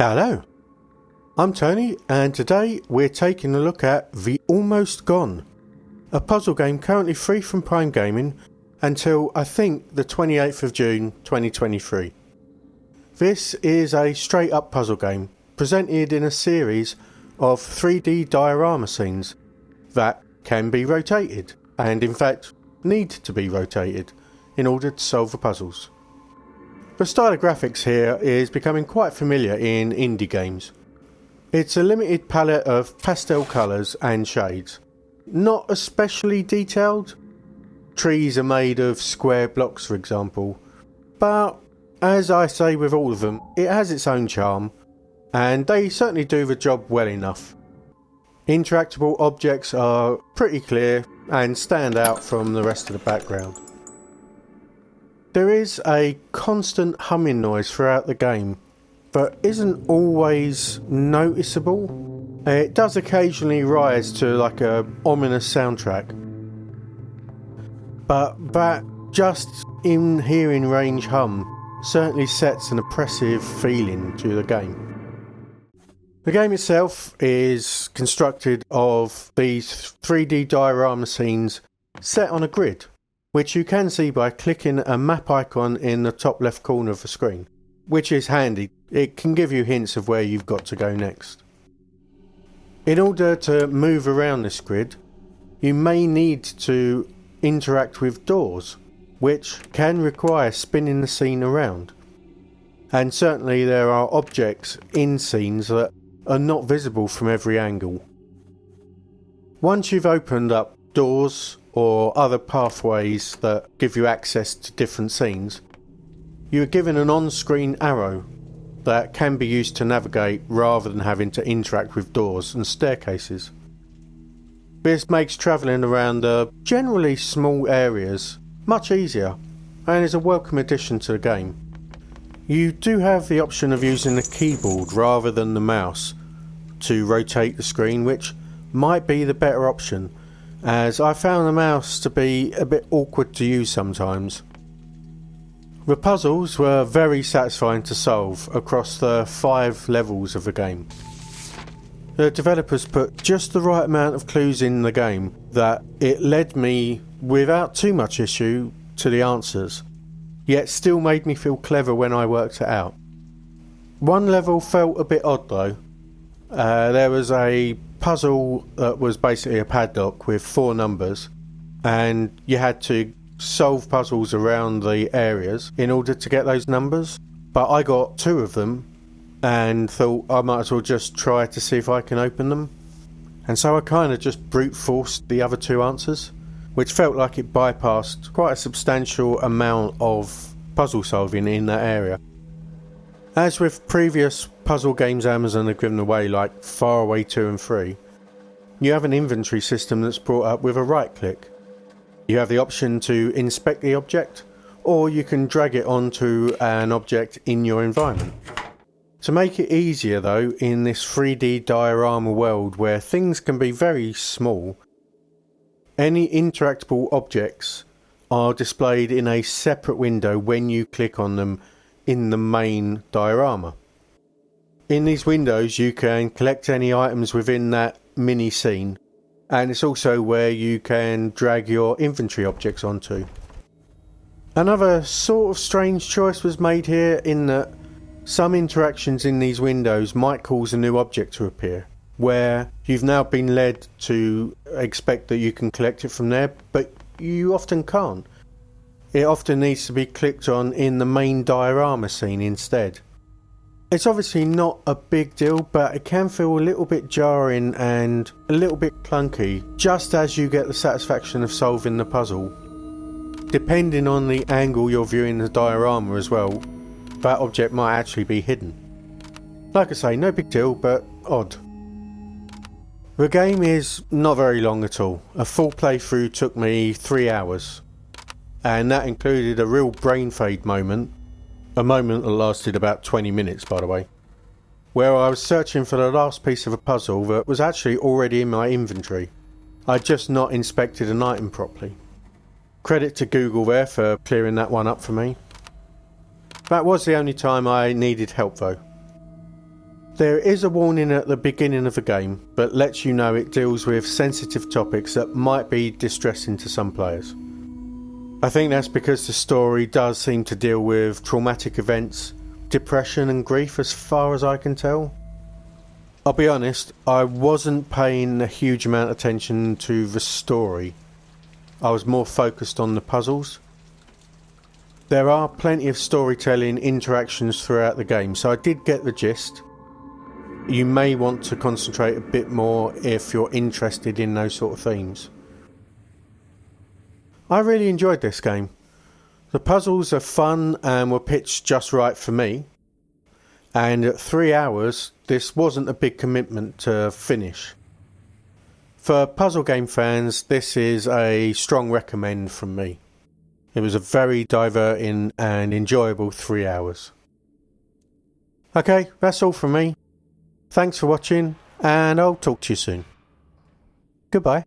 Hello, I'm Tony, and today we're taking a look at The Almost Gone, a puzzle game currently free from Prime Gaming until I think the 28th of June 2023. This is a straight up puzzle game presented in a series of 3D diorama scenes that can be rotated, and in fact need to be rotated in order to solve the puzzles. The style of graphics here is becoming quite familiar in indie games. It's a limited palette of pastel colours and shades. Not especially detailed. Trees are made of square blocks, for example. But, as I say with all of them, it has its own charm, and they certainly do the job well enough. Interactable objects are pretty clear and stand out from the rest of the background. There is a constant humming noise throughout the game, but isn't always noticeable. It does occasionally rise to like a ominous soundtrack, but that just in hearing range hum certainly sets an oppressive feeling to the game. The game itself is constructed of these 3D diorama scenes set on a grid, which you can see by clicking a map icon in the top left corner of the screen, which is handy. It can give you hints of where you've got to go next. In order to move around this grid, you may need to interact with doors, which can require spinning the scene around. And certainly there are objects in scenes that are not visible from every angle. Once you've opened up doors or other pathways that give you access to different scenes, you are given an on-screen arrow that can be used to navigate rather than having to interact with doors and staircases. This makes travelling around the generally small areas much easier and is a welcome addition to the game. You do have the option of using the keyboard rather than the mouse to rotate the screen, which might be the better option, as I found the mouse to be a bit awkward to use sometimes. The puzzles were very satisfying to solve across the 5 levels of the game. The developers put just the right amount of clues in the game that it led me without too much issue to the answers, yet still made me feel clever when I worked it out. One level felt a bit odd though. There was a puzzle that was basically a padlock with 4 numbers, and you had to solve puzzles around the areas in order to get those numbers, but I got 2 of them and thought I might as well just try to see if I can open them, and so I kind of just brute forced the other 2 answers, which felt like it bypassed quite a substantial amount of puzzle solving in that area. As with previous puzzle games Amazon have given away, like Faraway 2 and 3, you have an inventory system that's brought up with a right click. You have the option to inspect the object, or you can drag it onto an object in your environment. To make it easier though, in this 3D diorama world where things can be very small, any interactable objects are displayed in a separate window when you click on them in the main diorama. In these windows you can collect any items within that mini scene, and it's also where you can drag your inventory objects onto. Another sort of strange choice was made here in that some interactions in these windows might cause a new object to appear, where you've now been led to expect that you can collect it from there, but you often can't. It often needs to be clicked on in the main diorama scene instead. It's obviously not a big deal, but it can feel a little bit jarring and a little bit clunky just as you get the satisfaction of solving the puzzle. Depending on the angle you're viewing the diorama as well, that object might actually be hidden. Like I say, no big deal, but odd. The game is not very long at all. A full playthrough took me 3 hours, and that included a real brain fade moment, a moment that lasted about 20 minutes by the way, where I was searching for the last piece of a puzzle that was actually already in my inventory. I'd just not inspected an item properly. Credit to Google there for clearing that one up for me. That was the only time I needed help though. There is a warning at the beginning of the game, but lets you know it deals with sensitive topics that might be distressing to some players. I think that's because the story does seem to deal with traumatic events, depression and grief as far as I can tell. I'll be honest, I wasn't paying a huge amount of attention to the story. I was more focused on the puzzles. There are plenty of storytelling interactions throughout the game, so I did get the gist. You may want to concentrate a bit more if you're interested in those sort of themes. I really enjoyed this game. The puzzles are fun and were pitched just right for me. And at 3 hours, this wasn't a big commitment to finish. For puzzle game fans, this is a strong recommend from me. It was a very diverting and enjoyable 3 hours. Okay, that's all from me. Thanks for watching, and I'll talk to you soon. Goodbye.